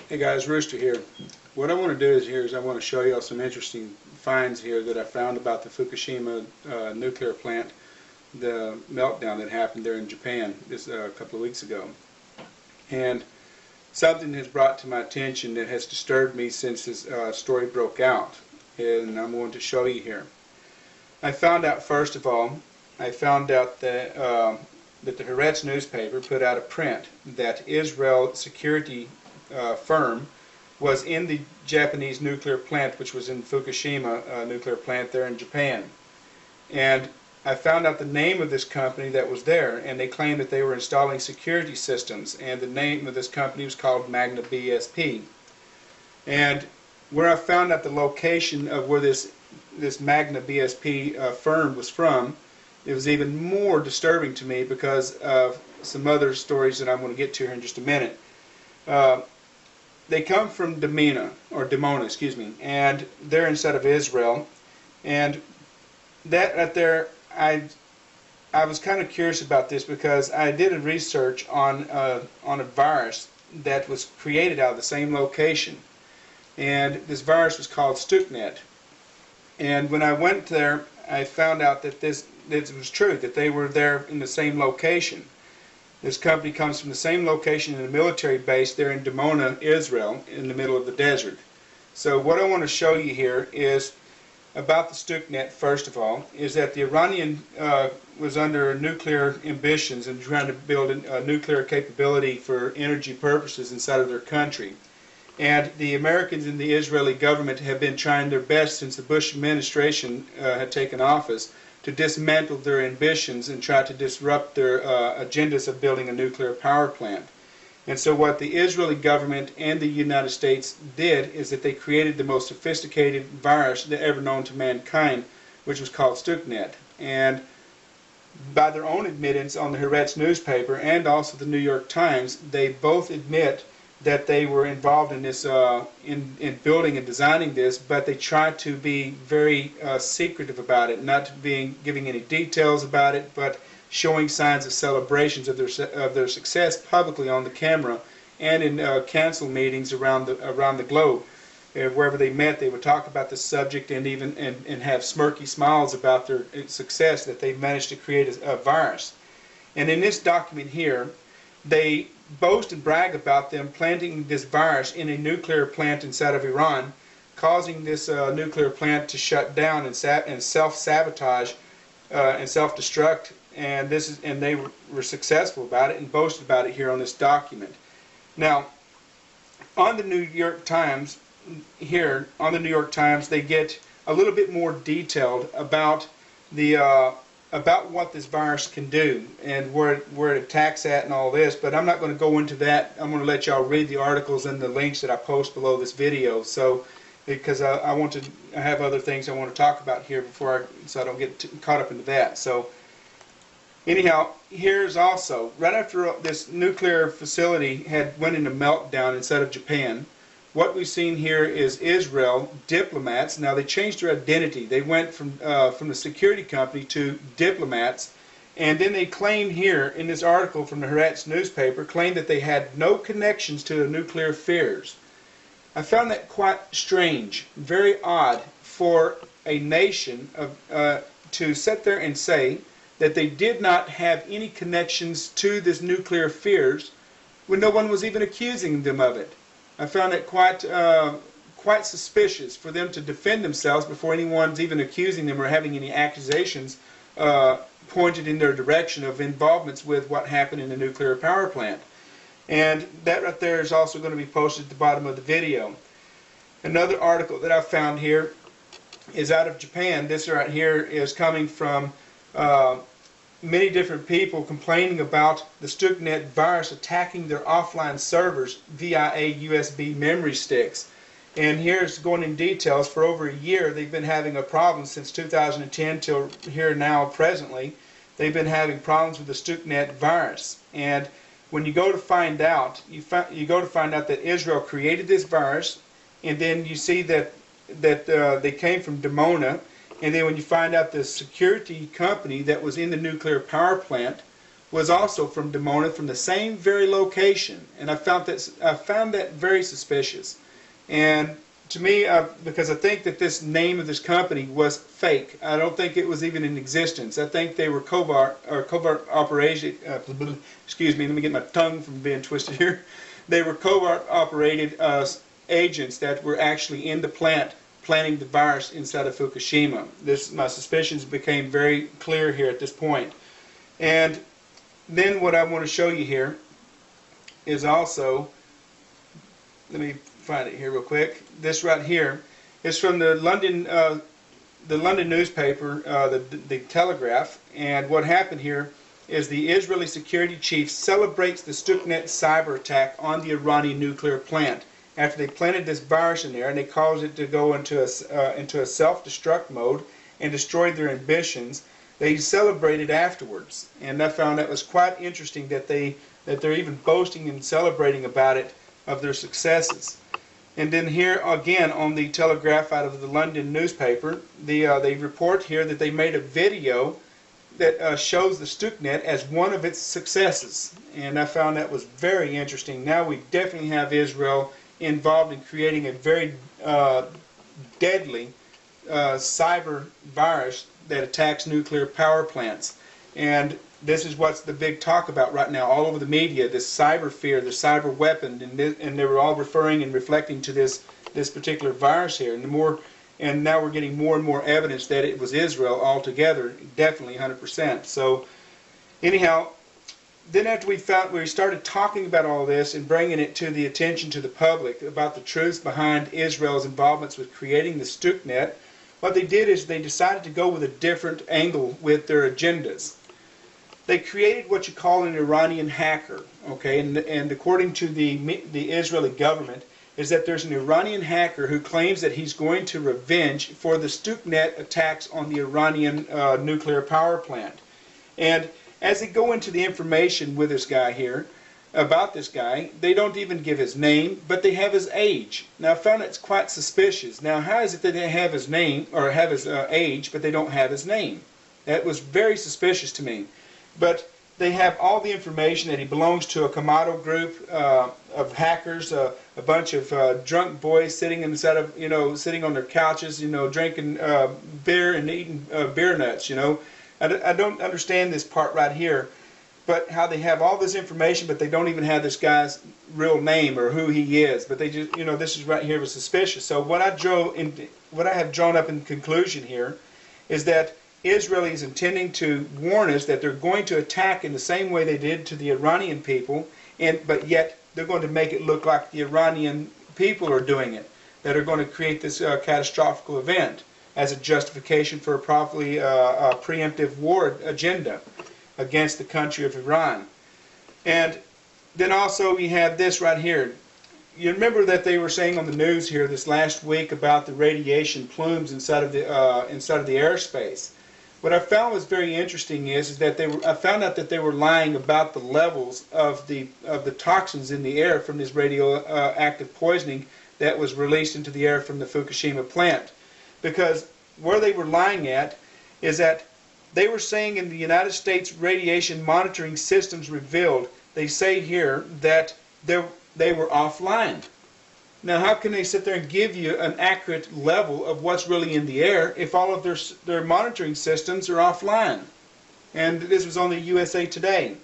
Hey guys, Rooster here. What I want to do is I want to show you all some interesting finds here that I found about the Fukushima nuclear plant, the meltdown that happened there in Japan this a couple of weeks ago. And something has brought to my attention that has disturbed me since this story broke out, and I'm going to show you here. I found out, first of all, that the Haaretz newspaper put out a print that Israel security firm was in the Japanese nuclear plant, which was in Fukushima nuclear plant there in Japan. And I found out the name of this company that was there, and they claimed that they were installing security systems, and the name of this company was called Magna BSP. And where I found out the location of where this Magna BSP firm was from, it was even more disturbing to me because of some other stories that I'm going to get to here in just a minute. They come from Dimona, excuse me, and they're inside of Israel. And that right there, I was kind of curious about this because I did a research on a virus that was created out of the same location, and this virus was called StuxNet. And when I went there, I found out that this was true, that they were there in the same location. This company comes from the same location in a military base there in Dimona, Israel, in the middle of the desert. So what I want to show you here is about the StuxNet, first of all, is that the Iranian was under nuclear ambitions and trying to build a nuclear capability for energy purposes inside of their country. And the Americans and the Israeli government have been trying their best since the Bush administration had taken office to dismantle their ambitions and try to disrupt their agendas of building a nuclear power plant. And so what the Israeli government and the United States did is that they created the most sophisticated virus that ever known to mankind, which was called StuxNet. And by their own admittance on the Haaretz newspaper and also the New York Times, they both admit that they were involved in this, in building and designing this, but they tried to be very secretive about it, not giving any details about it, but showing signs of celebrations of their success publicly on the camera and in council meetings around the globe. Wherever they met, they would talk about the subject and even have smirky smiles about their success that they managed to create a virus. And in this document here, they boast and brag about them planting this virus in a nuclear plant inside of Iran, causing this nuclear plant to shut down and self-sabotage and self-destruct. And they were successful about it and boasted about it here on this document. Now, on the New York Times, they get a little bit more detailed about about what this virus can do and where it attacks at and all this, but I'm not going to go into that. I'm going to let y'all read the articles and the links that I post below this video, so because I have other things I want to talk about here so I don't get caught up into that. So anyhow, here's also, right after this nuclear facility went into meltdown inside of Japan, what we've seen here is Israel diplomats. Now they changed their identity. They went from the security company to diplomats, and then they claimed here in this article from the Haaretz newspaper, claimed that they had no connections to the nuclear fears. I found that quite strange, very odd for a nation to sit there and say that they did not have any connections to this nuclear fears when no one was even accusing them of it. I found it quite suspicious for them to defend themselves before anyone's even accusing them or having any accusations pointed in their direction of involvements with what happened in the nuclear power plant. And that right there is also going to be posted at the bottom of the video. Another article that I found here is out of Japan. This right here is coming from many different people complaining about the StuxNet virus attacking their offline servers via USB memory sticks. And here's going in details. For over a year they've been having a problem since 2010 till here now presently. They've been having problems with the StuxNet virus. And when you go to find out, that Israel created this virus, and then you see that they came from Dimona. And then when you find out the security company that was in the nuclear power plant was also from Dimona, from the same very location, and I found that very suspicious. And to me, because I think that this name of this company was fake. I don't think it was even in existence. I think they were covert operation. Excuse me, let me get my tongue from being twisted here. They were covert operated agents that were actually in the plant planting the virus inside of Fukushima. My suspicions became very clear here at this point. And then what I want to show you here is also, let me find it here real quick. This right here is from the London newspaper, the Telegraph. And what happened here is the Israeli security chief celebrates the Stuxnet cyber attack on the Iranian nuclear plant after they planted this virus in there, and they caused it to go into a self-destruct mode and destroyed their ambitions. They celebrated afterwards, and I found that was quite interesting that they're even boasting and celebrating about it, of their successes. And then here again on the Telegraph out of the London newspaper, they report here that they made a video that shows the Stuxnet as one of its successes, and I found that was very interesting. Now we definitely have Israel involved in creating a very deadly cyber virus that attacks nuclear power plants. And this is what's the big talk about right now all over the media, this cyber fear, the cyber weapon, and they were all referring and reflecting to this particular virus here. And now we're getting more and more evidence that it was Israel altogether, definitely 100%. So anyhow, then after we started talking about all this and bringing it to the attention to the public about the truth behind Israel's involvements with creating the Stuxnet, what they did is they decided to go with a different angle with their agendas. They created what you call an Iranian hacker, okay? And according to the Israeli government, is that there's an Iranian hacker who claims that he's going to revenge for the Stuxnet attacks on the Iranian nuclear power plant. And as they go into the information with this guy here, about this guy, they don't even give his name, but they have his age. Now I found it's quite suspicious. Now how is it that they have his name, or have his age, but they don't have his name? That was very suspicious to me. But they have all the information that he belongs to a commando group of hackers, a bunch of drunk boys sitting inside of, sitting on their couches, drinking beer and eating beer nuts, I don't understand this part right here, but how they have all this information, but they don't even have this guy's real name or who he is. But they just, this is right here was suspicious. So what I have drawn up in conclusion here is that Israel is intending to warn us that they're going to attack in the same way they did to the Iranian people, but yet they're going to make it look like the Iranian people are doing it, that are going to create this catastrophic event as a justification for a probably preemptive war agenda against the country of Iran. And then also we have this right here. You remember that they were saying on the news here this last week about the radiation plumes inside of the airspace. What I found was very interesting is that I found out that they were lying about the levels of the toxins in the air from this radioactive poisoning that was released into the air from the Fukushima plant. Because where they were lying at is that they were saying in the United States radiation monitoring systems revealed, they say here that they were offline. Now how can they sit there and give you an accurate level of what's really in the air if all of their monitoring systems are offline? And this was on the USA Today,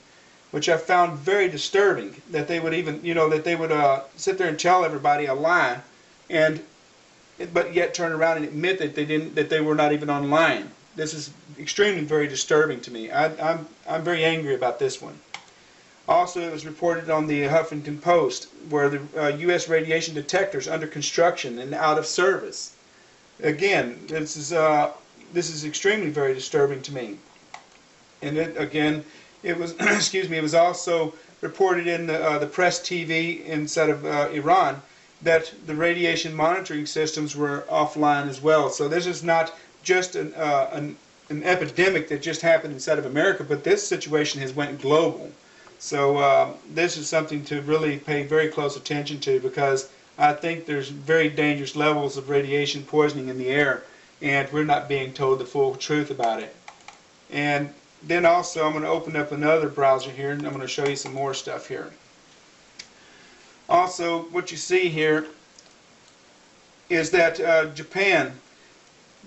which I found very disturbing, that they would even, that they would sit there and tell everybody a lie, but yet turn around and admit that they were not even online. This is extremely very disturbing to me. I'm very angry about this one. Also, it was reported on the Huffington Post where the U.S. radiation detectors under construction and out of service. Again, this is extremely very disturbing to me. And it was excuse me. It was also reported in the press TV inside of Iran that the radiation monitoring systems were offline as well. So this is not just an epidemic that just happened inside of America, but this situation has went global. So this is something to really pay very close attention to, because I think there's very dangerous levels of radiation poisoning in the air, and we're not being told the full truth about it. And then also I'm going to open up another browser here, and I'm going to show you some more stuff here. Also, what you see here is that Japan,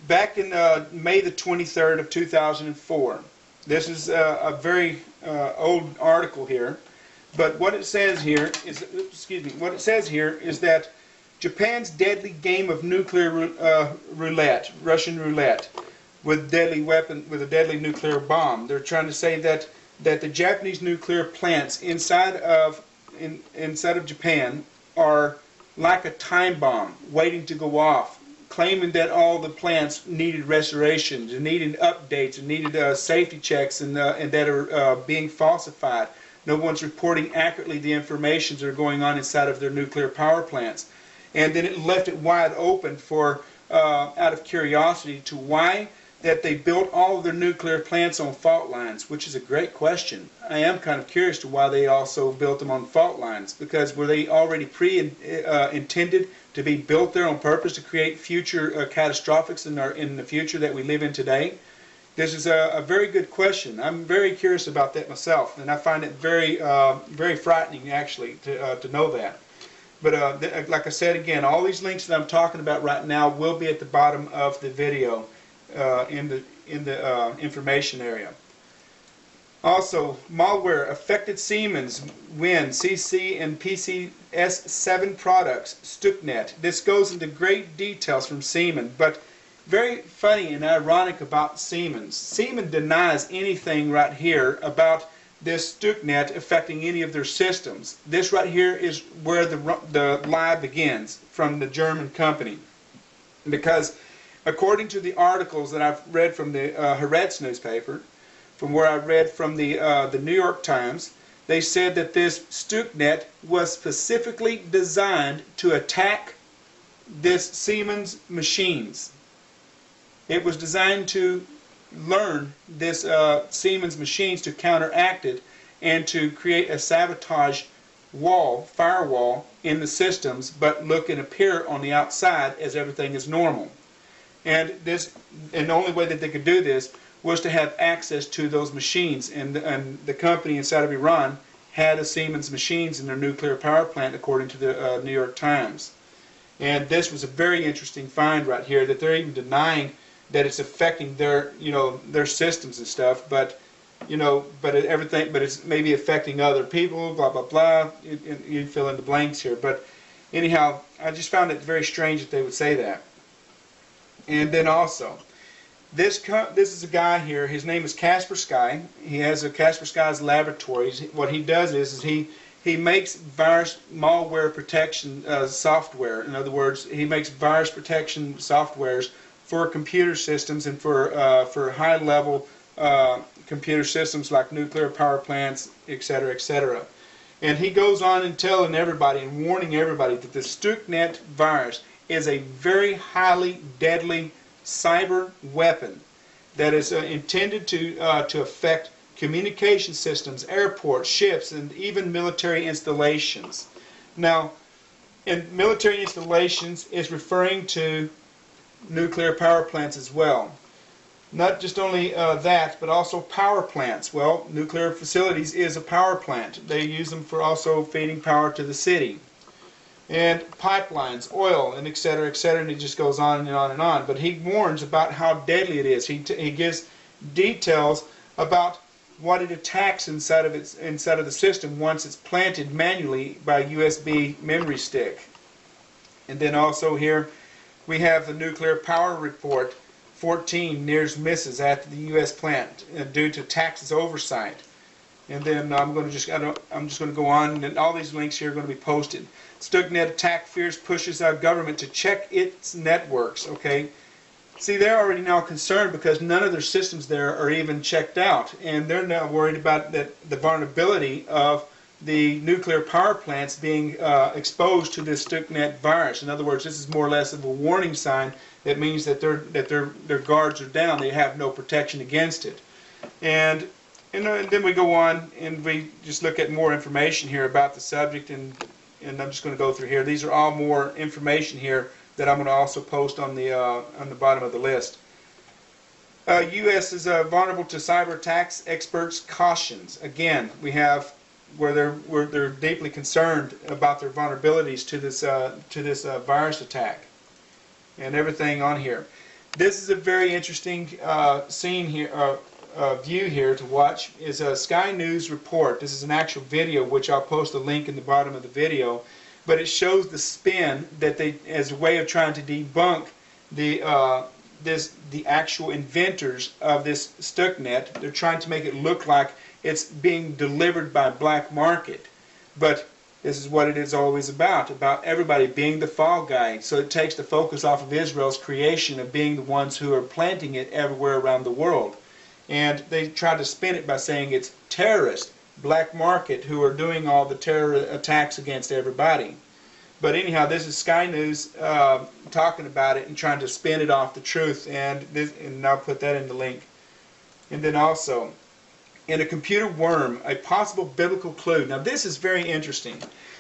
back in May the 23rd of 2004, this is a very old article here, but what it says here is, what it says here is that Japan's deadly game of nuclear roulette, Russian roulette, with a deadly nuclear bomb. They're trying to say that the Japanese nuclear plants inside of Japan are like a time bomb waiting to go off, claiming that all the plants needed restorations and needed updates and needed safety checks, and that are being falsified. No one's reporting accurately the information that are going on inside of their nuclear power plants. And then it left it wide open for, out of curiosity, to why that they built all of their nuclear plants on fault lines, which is a great question. I am kind of curious to why they also built them on fault lines, because were they already intended to be built there on purpose to create future catastrophics in the future that we live in today? This is a very good question. I'm very curious about that myself, and I find it very very frightening actually to know that. But like I said again, all these links that I'm talking about right now will be at the bottom of the video in the information area. Also, malware affected Siemens, Win, CC, and PCS7 products, StuxNet. This goes into great details from Siemens, but very funny and ironic about Siemens. Siemens denies anything right here about this StuxNet affecting any of their systems. This right here is where the lie begins, from the German company. Because according to the articles that I've read from the Haaretz newspaper, from where I read from the New York Times, they said that this StuxNet was specifically designed to attack this Siemens machines. It was designed to learn this Siemens machines to counteract it and to create a sabotage firewall in the systems, but look and appear on the outside as everything is normal. And the only way that they could do this was to have access to those machines, and the company inside of Iran had a Siemens machines in their nuclear power plant, according to the New York Times. And this was a very interesting find right here, that they're even denying that it's affecting their their systems and stuff, but but it's maybe affecting other people, blah blah blah. You fill in the blanks here, but anyhow, I just found it very strange that they would say that. And then also, this is a guy here. His name is Kasper Sky. He has a Kasper Sky's Laboratories. What he does is he makes virus malware protection software. In other words, he makes virus protection softwares for computer systems and for high-level computer systems like nuclear power plants, etc., etc. And he goes on and telling everybody and warning everybody that the StuxNet virus is a very highly deadly cyber weapon that is intended to affect communication systems, airports, ships, and even military installations. Now, in military installations is referring to nuclear power plants as well. Not just only that, but also power plants. Well, nuclear facilities is a power plant. They use them for also feeding power to the city. And pipelines, oil, and etc., etc., and it just goes on and on and on. But he warns about how deadly it is. He gives details about what it attacks inside of the system once it's planted manually by USB memory stick. And then also here we have the nuclear power report. 14 nears misses at the U.S. plant due to Texas oversight. And then I'm just going to go on, and all these links here are going to be posted. StuxNet attack fears pushes our government to check its networks. Okay, see, they're already now concerned because none of their systems there are even checked out, and they're now worried about the vulnerability of the nuclear power plants being exposed to this StuxNet virus. In other words, this is more or less of a warning sign. That means that their guards are down. They have no protection against it. And then we go on and we just look at more information here about the subject, and I'm just going to go through here. These are all more information here that I'm going to also post on the bottom of the list. U.S. is vulnerable to cyber attacks. Experts cautions. Again, we have where they're deeply concerned about their vulnerabilities to this virus attack and everything on here. This is a very interesting scene here, view here to watch. Is a Sky News report. This is an actual video, which I'll post a link in the bottom of the video. But it shows the spin that they, as a way of trying to debunk the actual inventors of this StuxNet. They're trying to make it look like it's being delivered by black market. But this is what it is always about everybody being the fall guy. So it takes the focus off of Israel's creation of being the ones who are planting it everywhere around the world. And they try to spin it by saying it's terrorists, black market, who are doing all the terror attacks against everybody. But anyhow, this is Sky News talking about it and trying to spin it off the truth, and I'll put that in the link. And then also, in a computer worm, a possible biblical clue. Now this is very interesting,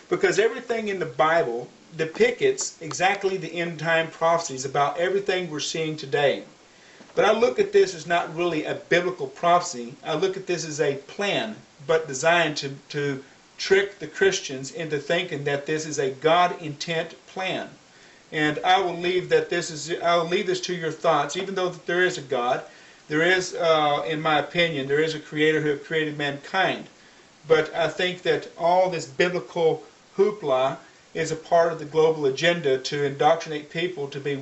because everything in the Bible depicts exactly the end time prophecies about everything we're seeing today. But I look at this as not really a biblical prophecy. I look at this as a plan, but designed to trick the Christians into thinking that this is a God intent plan. And I will leave this to your thoughts. Even though there is a God, there is, in my opinion, there is a Creator who created mankind. But I think that all this biblical hoopla is a part of the global agenda to indoctrinate people to be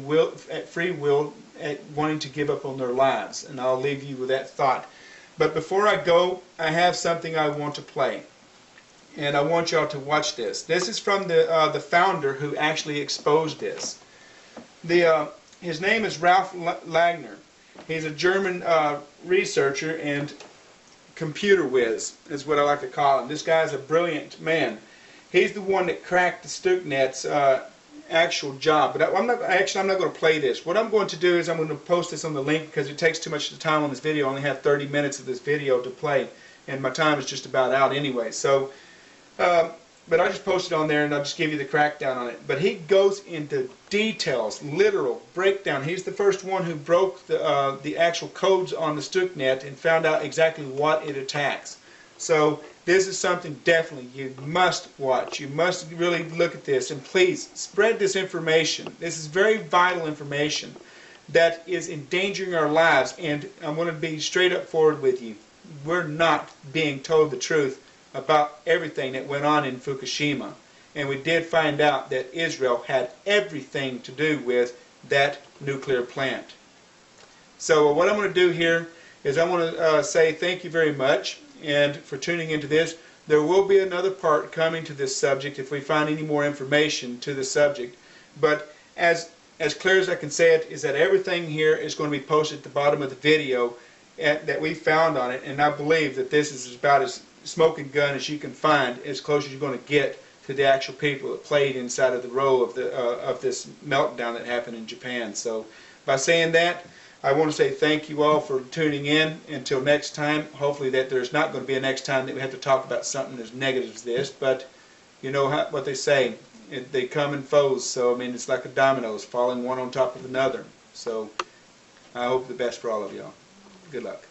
at free will, at wanting to give up on their lives. And I'll leave you with that thought. But before I go, I have something I want to play. And I want y'all to watch this. This is from the founder who actually exposed this. His name is Ralph Langner. He's a German researcher and computer whiz, is what I like to call him. This guy's a brilliant man. He's the one that cracked the StuxNet's actual job. But I'm not going to play this. What I'm going to do is I'm going to post this on the link, because it takes too much time on this video. I only have 30 minutes of this video to play, and my time is just about out anyway. So. But I just posted on there, and I'll just give you the crackdown on it. But he goes into details, literal breakdown. He's the first one who broke the actual codes on the StuxNet and found out exactly what it attacks. So this is something definitely you must watch. You must really look at this, and please spread this information. This is very vital information that is endangering our lives, and I'm going to be straight up forward with you. We're not being told the truth about everything that went on in Fukushima. And we did find out that Israel had everything to do with that nuclear plant. So what I'm going to do here is I want to say thank you very much and for tuning into this. There will be another part coming to this subject if we find any more information to the subject. But as clear as I can say it, is that everything here is going to be posted at the bottom of the video that we found on it. And I believe that this is about as smoking gun as you can find, as close as you're going to get to the actual people that played inside of the role of this meltdown that happened in Japan. So by saying that, I want to say thank you all for tuning in. Until next time, hopefully that there's not going to be a next time that we have to talk about something as negative as this, but you know what they say, they come in foes. So I mean, it's like a dominoes falling one on top of another. So I hope the best for all of y'all. Good luck.